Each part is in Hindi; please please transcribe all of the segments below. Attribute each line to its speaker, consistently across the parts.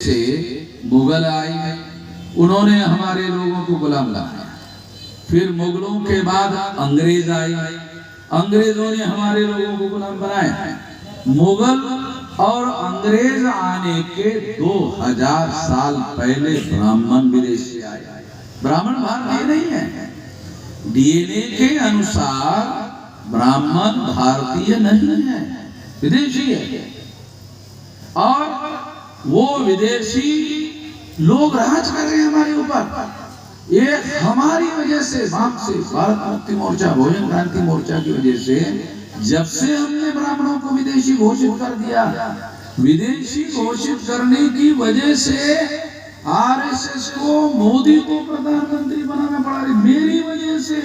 Speaker 1: से मुगल आए, उन्होंने हमारे लोगों को गुलाम बनाया। फिर मुगलों के बाद अंग्रेज आए, अंग्रेजों ने हमारे लोगों को गुलाम बनाया। मुगल और अंग्रेज आने के 2000 साल पहले ब्राह्मण विदेश से आए। ब्राह्मण भारतीय नहीं है, डीएनए के अनुसार ब्राह्मण भारतीय नहीं है, विदेशी है। और वो विदेशी लोग राज कर रहे हैं हमारे ऊपर। ये हमारी वजह से, बाप से, भारत मुक्ति मोर्चा, बहुजन क्रांति मोर्चा की वजह से, जब से हमने ब्राह्मणों को विदेशी घोषित कर दिया, विदेशी घोषित करने की वजह से आरएसएस को, मोदी को प्रधानमंत्री बनाना पड़ा। मेरी वजह से,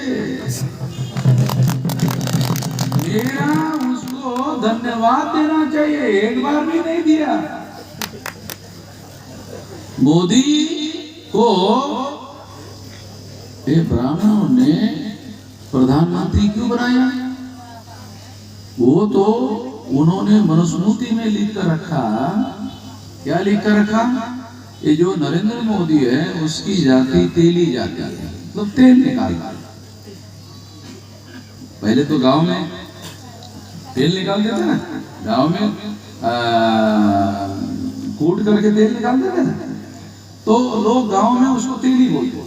Speaker 1: मेरा उसको धन्यवाद देना चाहिए, एक बार भी नहीं दिया। मोदी को ये ब्राह्मणों ने प्रधानमंत्री क्यों बनाया? वो तो उन्होंने मनुस्मृति में लिख कर रखा। क्या लिख कर रखा? ये जो नरेंद्र मोदी है उसकी जाति तेली जाति है, तो तेल निकालता। पहले तो गांव में तेल निकालते थे ना, गांव में कूट करके तेल निकालते थे ना, तो लोग गांव में उसको तेली बोलते।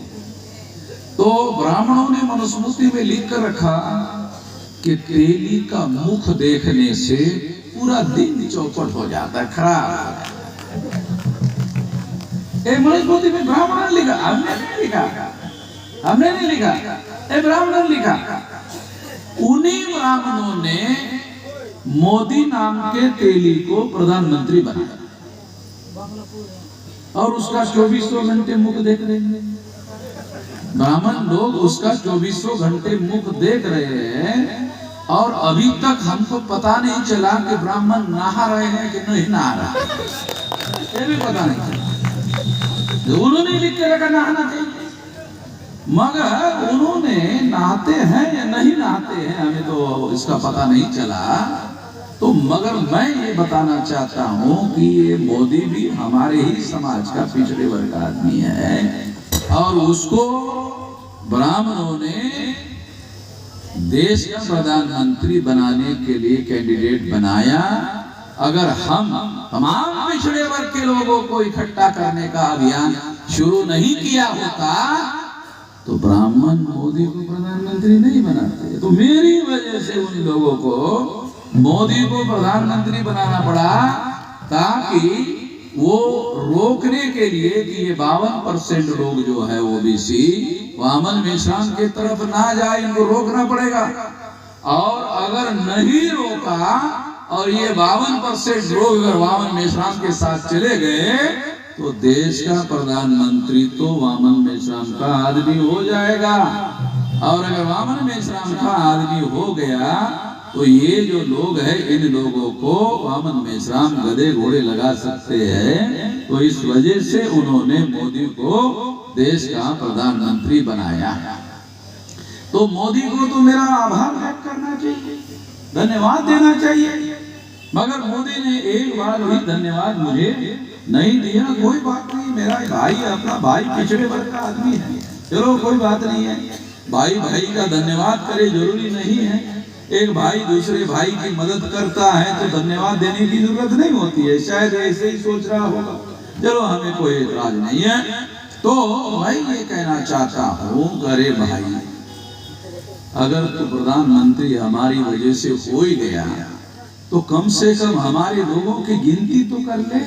Speaker 1: तो ब्राह्मणों ने मनुस्मृति में लिख कर रखा कि तेली का मुख देखने से पूरा दिन चौपट हो जाता है, खराब। मनुस्मृति में ब्राह्मण ने लिखा, हमने नहीं लिखा, हमने नहीं लिखा, ब्राह्मण ने लिखा। उन्हीं ब्राह्मणों ने मोदी नाम के तेली को प्रधानमंत्री बनाया और उसका 2400 घंटे मुख देख रहे हैं। ब्राह्मण लोग उसका 2400 घंटे मुख देख रहे हैं और अभी तक हमको पता नहीं चला कि ब्राह्मण नहा रहे हैं कि नहीं नहा रहे, ये भी पता नहीं चला। उन्होंने लिख के रखा नहाना चाहिए, मगर उन्होंने नहाते हैं या नहीं नहाते हैं हमें तो इसका पता नहीं चला। तो मगर मैं ये बताना चाहता हूं कि ये मोदी भी हमारे ही समाज का पिछड़े वर्ग का आदमी है और उसको ब्राह्मणों ने देश का प्रधानमंत्री बनाने के लिए कैंडिडेट बनाया। अगर हम तमाम पिछड़े वर्ग के लोगों को इकट्ठा करने का अभियान शुरू नहीं किया होता तो ब्राह्मण मोदी को प्रधानमंत्री नहीं बनाते। तो मेरी वजह से उन लोगों को मोदी को प्रधानमंत्री बनाना पड़ा, ताकि वो रोकने के लिए कि ये 52% लोग जो है ओबीसी वामन मेश्राम के तरफ ना जाए, इनको रोकना पड़ेगा। और अगर नहीं रोका और ये 52% लोग अगर वामन मेश्राम के साथ चले गए तो देश का प्रधानमंत्री तो वामन मेश्राम का आदमी हो जाएगा। और अगर वामन मेश्राम का आदमी हो गया तो ये जो लोग हैं, इन लोगों को वामन मेश्राम गधे घोड़े लगा सकते हैं। तो इस वजह से उन्होंने मोदी को देश का प्रधानमंत्री बनाया। तो मोदी को तो मेरा आभार व्यक्त करना चाहिए, धन्यवाद देना चाहिए, मगर मोदी ने एक बार भी धन्यवाद मुझे नहीं दिया। कोई बात नहीं, मेरा भाई, अपना भाई, पिछड़े वर्ग का आदमी है, चलो कोई बात नहीं है। भाई भाई का धन्यवाद करे जरूरी नहीं है। एक भाई दूसरे भाई की मदद करता है तो धन्यवाद देने की जरूरत नहीं होती है, शायद ऐसे ही सोच रहा होगा। चलो हमें कोई एतराज नहीं है। तो मैं ये कहना चाहता हूँ, अरे भाई, अगर तो प्रधानमंत्री हमारी वजह से हो ही गया तो कम से कम हमारे लोगों की गिनती तो कर ले।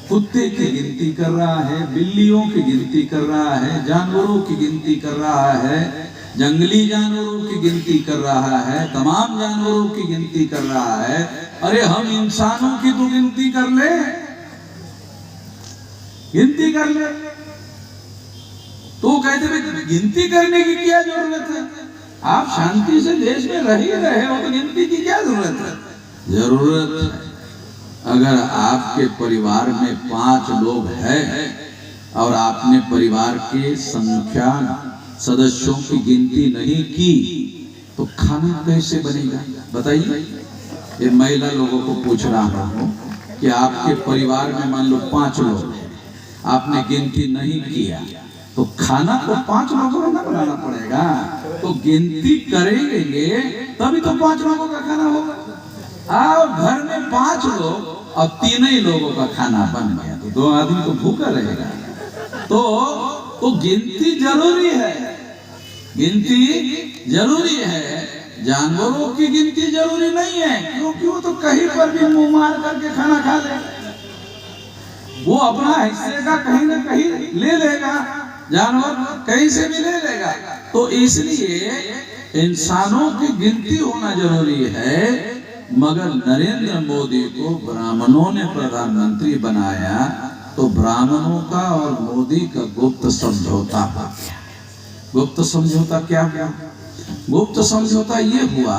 Speaker 1: कुत्ते की गिनती कर रहा है, बिल्लियों की गिनती कर रहा है, जानवरों की गिनती कर रहा है, जंगली जानवरों की गिनती कर रहा है, तमाम जानवरों की गिनती कर रहा है। अरे हम इंसानों की तो गिनती कर ले, गिनती कर ले। तो कहते हैं गिनती करने की क्या जरूरत है? आप शांति से देश में रह ही रहे हो तो गिनती की क्या जरूरत है? जरूरत है। अगर आपके परिवार में 5 लोग हैं और आपने परिवार के संख्या सदस्यों की गिनती नहीं की तो खाना कैसे बनेगा? बताइए। ये महिला लोगों को पूछ रहा हूँ, कि आपके परिवार में मान लो 5 लोग हैं, आपने गिनती नहीं किया, तो खाना तो 5 लोगों का बनाना पड़ेगा। तो गिनती करेंगे तभी तो 5 लोगों का खाना होगा। और घर में 5 लोग और 3 ही लोगों का खाना बन गया तो 2 आदमी तो भूखा रहेगा। तो गिनती जरूरी है, गिनती जरूरी है। जानवरों की गिनती जरूरी नहीं है, क्योंकि वो तो कहीं पर भी मुंह मार करके खाना खा ले, वो अपना हिस्से का कहीं ना कहीं ले लेगा, जानवर कहीं से भी ले लेगा। तो इसलिए इंसानों की गिनती होना जरूरी है। मगर नरेंद्र मोदी को ब्राह्मणों ने प्रधानमंत्री बनाया तो ब्राह्मणों का और मोदी का गुप्त समझौता हो गया। गुप्त समझौता क्या हुआ? गुप्त समझौता ये हुआ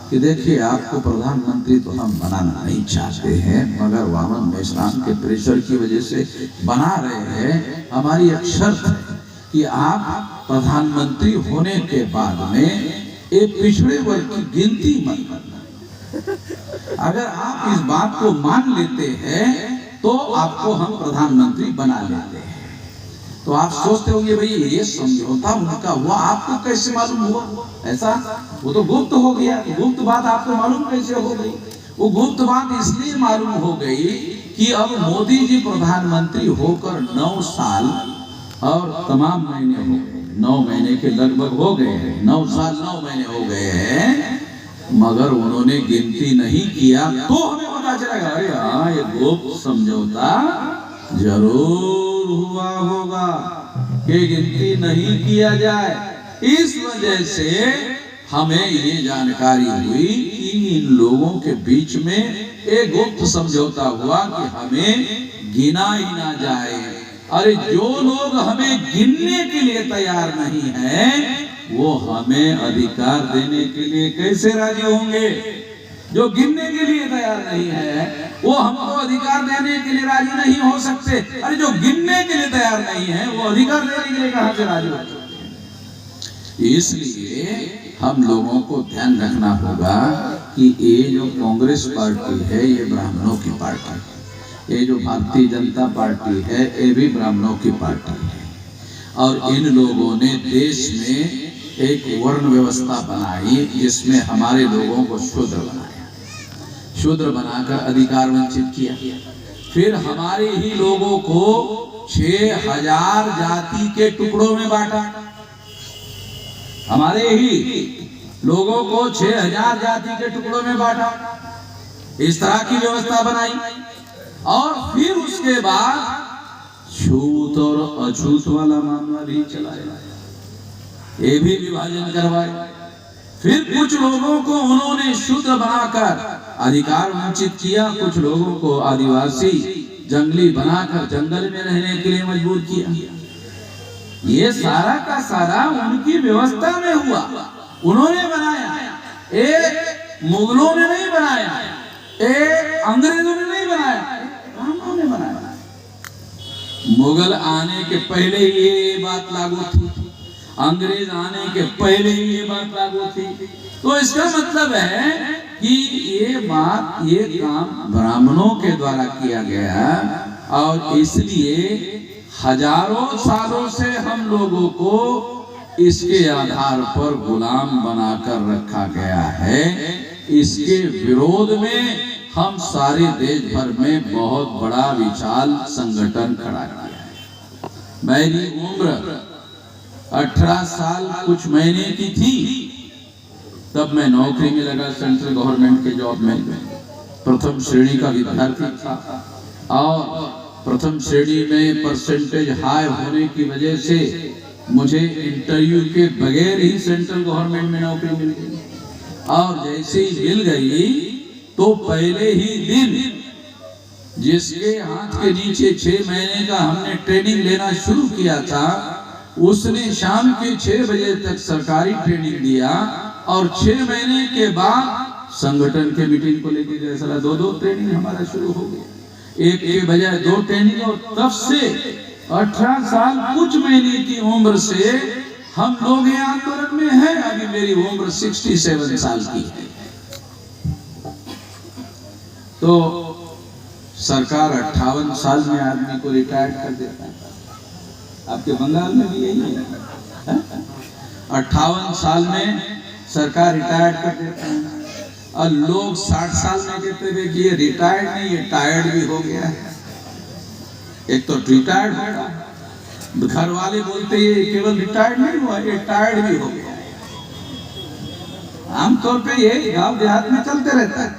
Speaker 1: कि देखिए आपको प्रधानमंत्री तो हम बनाना नहीं चाहते हैं, मगर वामन मेश्राम के प्रेशर की वजह से बना रहे हैं। हमारी एक शर्त है कि आप प्रधानमंत्री होने के बाद में एक पिछड़े वर्ग की गिनती मत करना। अगर आप इस बात को मान लेते हैं तो आपको हम प्रधानमंत्री बना लेते हैं। तो आप सोचते होंगे भाई ये समझौता उनका हुआ, आपको कैसे मालूम हुआ? ऐसा वो तो गुप्त हो गया। गुप्त बात आपको मालूम कैसे हो गई? वो गुप्त बात इसलिए मालूम हो गई कि अब मोदी जी प्रधानमंत्री होकर 9 साल और तमाम महीने हो गए, 9 महीने के लगभग हो गए हैं, 9 साल 9 महीने हो गए हैं, मगर उन्होंने गिनती नहीं किया। तो हमें पता चलेगा अरे हाँ ये गुप्त समझौता जरूर हुआ होगा कि गिनती नहीं किया जाए। इस वजह से हमें ये जानकारी हुई कि इन लोगों के बीच में एक गुप्त समझौता हुआ कि हमें गिना ही ना जाए। अरे जो लोग हमें गिनने के लिए तैयार नहीं हैं, वो हमें अधिकार देने के लिए कैसे राजी होंगे? जो गिनने के लिए तैयार नहीं है वो हमको अधिकार देने के लिए राजी नहीं हो सकते। अरे जो गिनने के लिए तैयार नहीं है वो अधिकार देने के लिए कहां से राजी हो सकते? इसलिए हम लोगों को ध्यान रखना होगा कि ये जो कांग्रेस पार्टी है ये ब्राह्मणों की पार्टी है, ये जो भारतीय जनता पार्टी है ये भी ब्राह्मणों की पार्टी है। और इन लोगों ने देश में एक वर्ण व्यवस्था बनाई जिसमें हमारे लोगों को शूद्र बनाया, शूद्र बनाकर अधिकार वंचित किया। फिर हमारे ही लोगों को 6000 जाति के टुकड़ों में बांटा, हमारे ही लोगों को 6000 जाति के टुकड़ों में बांटा, इस तरह की व्यवस्था बनाई। और फिर उसके बाद छूत और अछूत वाला मामला भी चलाया, ये भी विभाजन करवाए। फिर कुछ लोगों को उन्होंने शूद्र बनाकर अधिकार वंचित किया, कुछ लोगों को आदिवासी जंगली बनाकर जंगल में रहने के लिए मजबूर किया। ये सारा का सारा उनकी व्यवस्था में हुआ, उन्होंने बनाया। एक मुगलों ने नहीं बनाया, एक अंग्रेजों ने नहीं बनाया, ब्राह्मणों ने बनाया। मुगल आने के पहले ही ये बात लागू थी, अंग्रेज आने के पहले ही ये बात लागू थी। तो इसका मतलब है कि ये बात, ये काम ब्राह्मणों के द्वारा किया गया और इसलिए हजारों सालों से हम लोगों को इसके आधार पर गुलाम बनाकर रखा गया है। इसके विरोध में हम सारे देश भर में बहुत बड़ा विशाल संगठन खड़ा किया है। मेरी उम्र 18 साल कुछ महीने की थी तब मैं नौकरी में लगा, सेंट्रल गवर्नमेंट के जॉब में। प्रथम श्रेणी का विद्यार्थी था और प्रथम श्रेणी में परसेंटेज हाई होने की वजह से मुझे इंटरव्यू के बगैर ही सेंट्रल गवर्नमेंट में नौकरी मिल गई। और जैसे ही मिल गई तो पहले ही दिन जिसके हाथ के नीचे 6 महीने का हमने ट्रेनिंग लेना शुरू किया था, उसने शाम के 6 बजे तक सरकारी ट्रेनिंग दिया और 6 महीने के बाद संगठन के मीटिंग को लेके गए। साला 2-2 ट्रेनिंग हमारा शुरू हो गया, एक के बजाय 2 ट्रेनिंग। और तब से 18 साल कुछ महीने की उम्र से हम लोग ये आंदोलन में हैं। अभी मेरी उम्र 67 साल की है। तो सरकार 58 साल में आदमी को रिटायर्ड कर देता है। आपके बंगाल में भी यही है, 58 साल में सरकार रिटायर्ड कर देता है। और लोग 60 साल में कहते थे कि ये रिटायर्ड नहीं, ये टायर्ड भी हो गया है। एक तो रिटायर्ड होगा, घर वाले बोलते ये केवल रिटायर्ड नहीं हुआ, ये टायर्ड भी हो गया। आमतौर पे ये गांव देहात में चलते रहता है।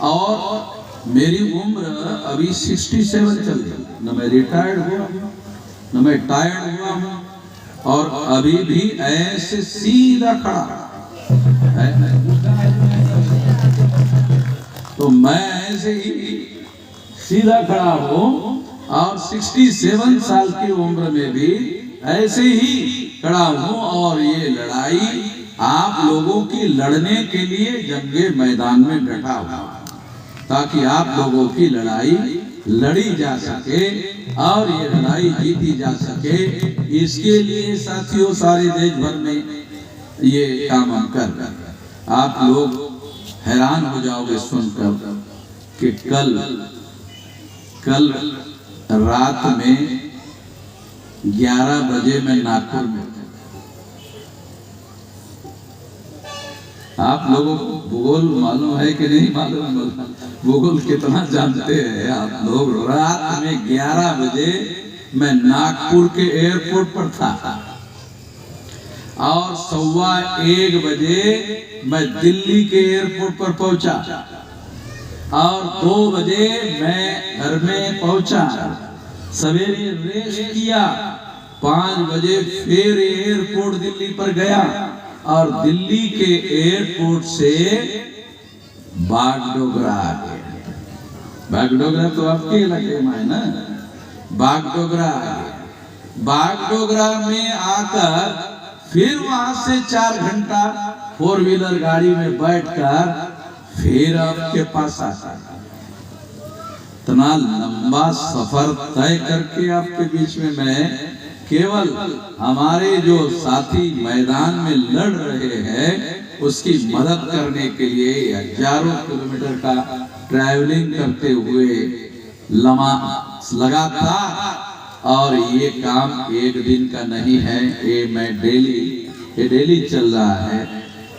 Speaker 1: और मेरी उम्र अभी 67 चल रही, न मैं रिटायर्ड हुआ न मैं टायर्ड हुआ हूँ, और अभी भी ऐसे सीधा खड़ा है। तो मैं ऐसे ही सीधा खड़ा हूँ और 67 साल की उम्र में भी ऐसे ही खड़ा हूँ। और ये लड़ाई आप लोगों की लड़ने के लिए जंगे मैदान में डटा हुआ, ताकि आप लोगों की लड़ाई लड़ी जा सके और ये लड़ाई जीती जा सके। इसके लिए साथियों सारे देश भर में ये काम हम कर रहे हैं। आप लोग हैरान हो जाओगे सुनकर कि कल रात में 11 बजे मैं नागपुर में था। आप लोगों को भूगोल मालूम है कि नहीं मालूम? भूगोल कितना जानते हैं आप लोग? रात में 11 बजे मैं नागपुर के एयरपोर्ट पर था और 1:15 बजे मैं दिल्ली के एयरपोर्ट पर पहुंचा और 2 बजे मैं घर में पहुंचा। सवेरे रेस्ट किया, 5 बजे फिर एयरपोर्ट दिल्ली पर गया और दिल्ली के एयरपोर्ट से बागडोगरा आ गया। बागडोगरा तो आपके इलाके में है ना? बागडोगरा आ गया। बागडोगरा में आकर फिर वहां से 4 घंटा 4 व्हीलर गाड़ी में बैठकर फिर आपके पास आता। इतना लंबा सफर तय करके आपके बीच में मैं केवल हमारे जो साथी मैदान में लड़ रहे हैं उसकी मदद करने के लिए हजारों किलोमीटर का ट्रैवलिंग करते हुए लगातार। और ये काम एक दिन का नहीं है, ये डेली चल रहा है।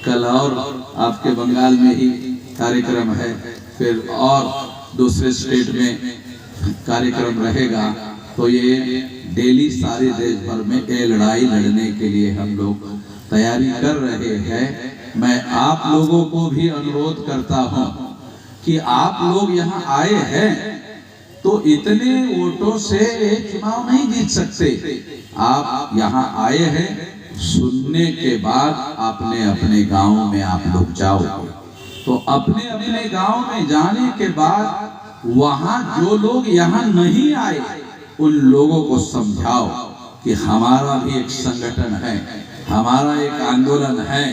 Speaker 1: कल और आपके बंगाल में ही कार्यक्रम है, फिर और दूसरे स्टेट में कार्यक्रम रहेगा। तो ये डेली सारे देश भर में ये लड़ाई लड़ने के लिए हम लोग तैयारी कर रहे हैं। मैं आप लोगों को भी अनुरोध करता हूं कि आप लोग यहाँ आए हैं तो इतने वोटों से चुनाव नहीं जीत सकते। आप यहाँ आए हैं, सुनने के बाद अपने अपने गांव में आप लोग जाओ। तो अपने अपने गांव में जाने के बाद वहां जो लोग यहाँ नहीं आए उन लोगों को समझाओ कि हमारा भी एक संगठन है, हमारा एक आंदोलन है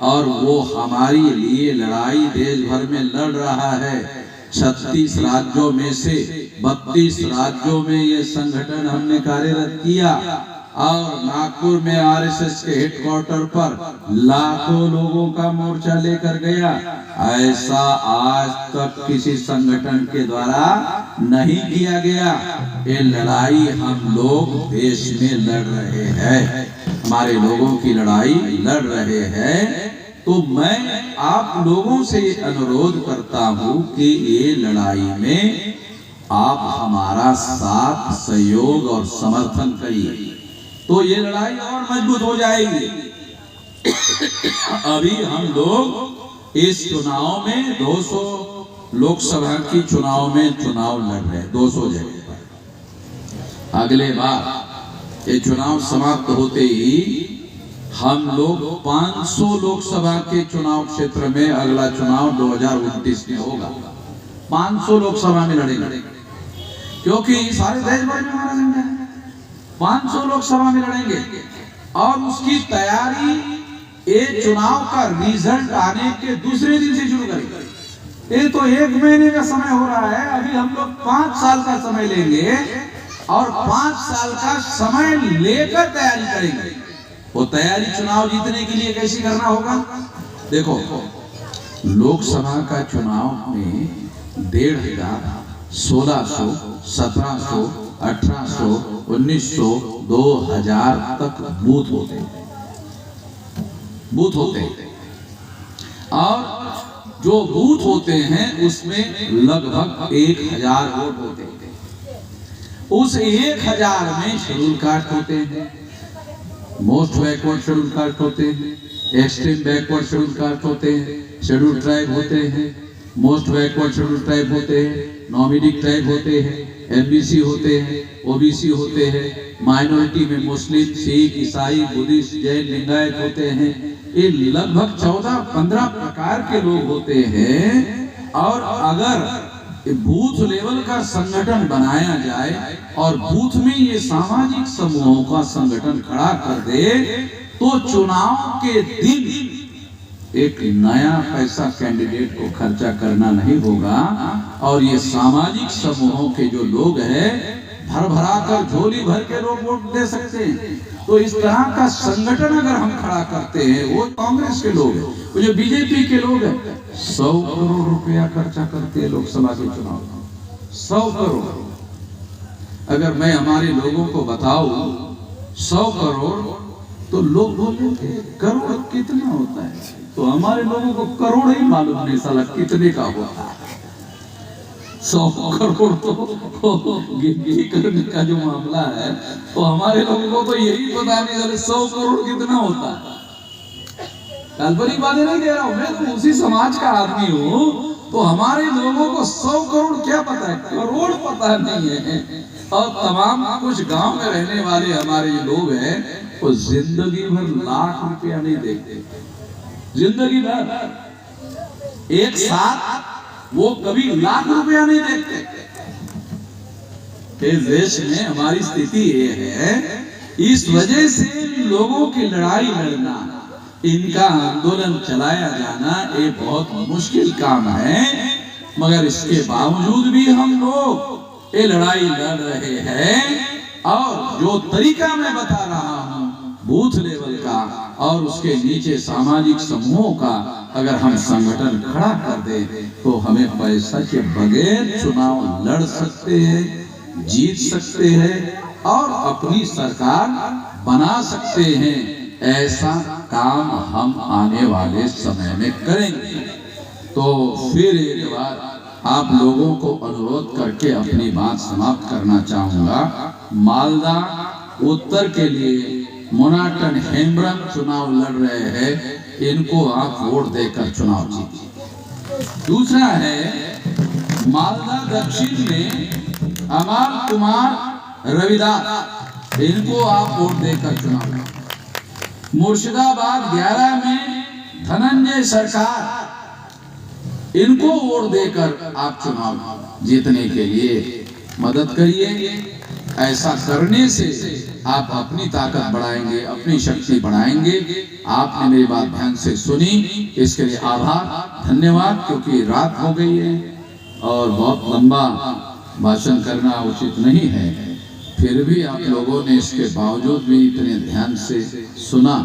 Speaker 1: और वो हमारे लिए लड़ाई देश भर में लड़ रहा है। 36 राज्यों में से 32 राज्यों में ये संगठन हमने कार्यरत किया और नागपुर में आरएसएस के हेडक्वार्टर पर लाखों लोगों का मोर्चा लेकर गया। ऐसा आज तक किसी संगठन के द्वारा नहीं किया गया। ये लड़ाई हम लोग देश में लड़ रहे हैं, हमारे लोगों की लड़ाई लड़ रहे हैं। तो मैं आप लोगों से अनुरोध करता हूं कि ये लड़ाई में आप हमारा साथ, सहयोग और समर्थन करिए, तो ये लड़ाई और मजबूत हो जाएगी। अभी हम लोग इस चुनाव में 200 लोकसभा की चुनाव में चुनाव लड़ रहे हैं, 200 जगह पर। अगले बार ये चुनाव समाप्त होते ही हम लोग 500 लोकसभा के चुनाव क्षेत्र में अगला चुनाव 2029 में होगा। 500 लोकसभा में लड़ेंगे, क्योंकि सारे देश भर में हमारा संगठन है। 500 लोकसभा में लड़ेंगे और उसकी तैयारी ये चुनाव का रिजल्ट आने के दूसरे दिन से शुरू करेंगे। ये तो 1 महीने का समय हो रहा है, अभी हम लोग 5 साल का समय लेंगे और 5 साल का समय लेकर तैयारी करेंगे। वो तैयारी चुनाव जीतने के लिए कैसे करना होगा? देखो, लोकसभा का चुनाव में 1,500 1600, 1700, 1800, 1900, 2000 तक बूथ होते हैं। और जो बूथ होते हैं उसमें लगभग 1000 वोट होते हैं। उस 1000 में शेड्यूल कास्ट होते हैं, मोस्ट बैकवर्ड शेड्यूल कास्ट होते हैं, एक्सट्रीम बैकवर्ड शेड्यूल कास्ट होते हैं, शेड्यूल ट्राइब होते हैं, मोस्ट बैकवर्ड शेड्यूल ट्राइब होते हैं, नॉमिडिक ट्राइब होते हैं, एमबीसी होते हैं, ओबीसी होते हैं, माइनॉरिटी में मुस्लिम, सिख, ईसाई, बुद्धिस्ट, जैन, लिंगायत होते हैं। ये लगभग 14-15 प्रकार के लोग होते हैं। और अगर बूथ लेवल का संगठन बनाया जाए और बूथ में ये सामाजिक समूहों का संगठन खड़ा कर दे तो चुनाव के दिन एक नया पैसा कैंडिडेट को खर्चा करना नहीं होगा और ये सामाजिक समूहों के जो लोग हैं भरा कर झोली भर के लोग वोट दे सकते हैं। तो इस तरह का संगठन अगर हम खड़ा करते हैं, वो कांग्रेस के लोग हैं, वो जो बीजेपी के लोग हैं, 100 करोड़ रुपया खर्चा करते हैं लोकसभा के चुनाव में, 100 करोड़। अगर मैं हमारे लोगों को बताऊं 100 करोड़ तो लोग बोलेंगे करोड़ कितना होता है, तो हमारे लोगों को करोड़ ही मालूम नहीं साला कितने का होता है। 100 करोड़ तो गिनती करने का जो मामला है तो हमारे लोगों को तो यही पता नहीं चले 100 करोड़ कितना होता है। काल्पनिक बातें नहीं कह रहा हूं, मैं तो उसी समाज का आदमी हूं, तो हमारे लोगों को 100 करोड़ क्या पता है, करोड़ पता नहीं है। और तमाम कुछ गांव में रहने वाले हमारे जो लोग हैं वो जिंदगी भर लाख रुपया नहीं देखते, जिंदगी भर एक साथ वो कभी लाख रुपया नहीं देखते। इस देश में हमारी स्थिति ये है, इस वजह से लोगों की लड़ाई लड़ना, इनका आंदोलन चलाया जाना एक बहुत मुश्किल काम है। मगर इसके बावजूद भी हम लोग ये लड़ाई लड़ रहे हैं। और जो तरीका मैं बता रहा हूं बूथ लेवल का और उसके नीचे सामाजिक समूहों का अगर हम संगठन खड़ा कर दे तो हमें पैसा के बगैर चुनाव लड़ सकते हैं, जीत सकते हैं और अपनी सरकार बना सकते हैं। ऐसा काम हम आने वाले समय में करेंगे। तो फिर एक बार आप लोगों को अनुरोध करके अपनी बात समाप्त करना चाहूंगा। मालदा उत्तर के लिए मोनाटन हेम्ब्रम चुनाव लड़ रहे हैं, इनको आप वोट देकर चुनाव जीतिए। दूसरा है मालदा दक्षिण में अमर कुमार रविदास, इनको आप वोट देकर चुनाव। मुर्शिदाबाद 11 में धनंजय सरकार, इनको वोट देकर आप चुनाव जीतने के लिए मदद करिए। ऐसा करने से आप अपनी ताकत बढ़ाएंगे, अपनी शक्ति बढ़ाएंगे। आपने मेरी बात ध्यान से सुनी, इसके लिए आभार, धन्यवाद। क्योंकि रात हो गई है और बहुत लंबा भाषण करना उचित नहीं है, फिर भी आप लोगों ने इसके बावजूद भी इतने ध्यान से सुना।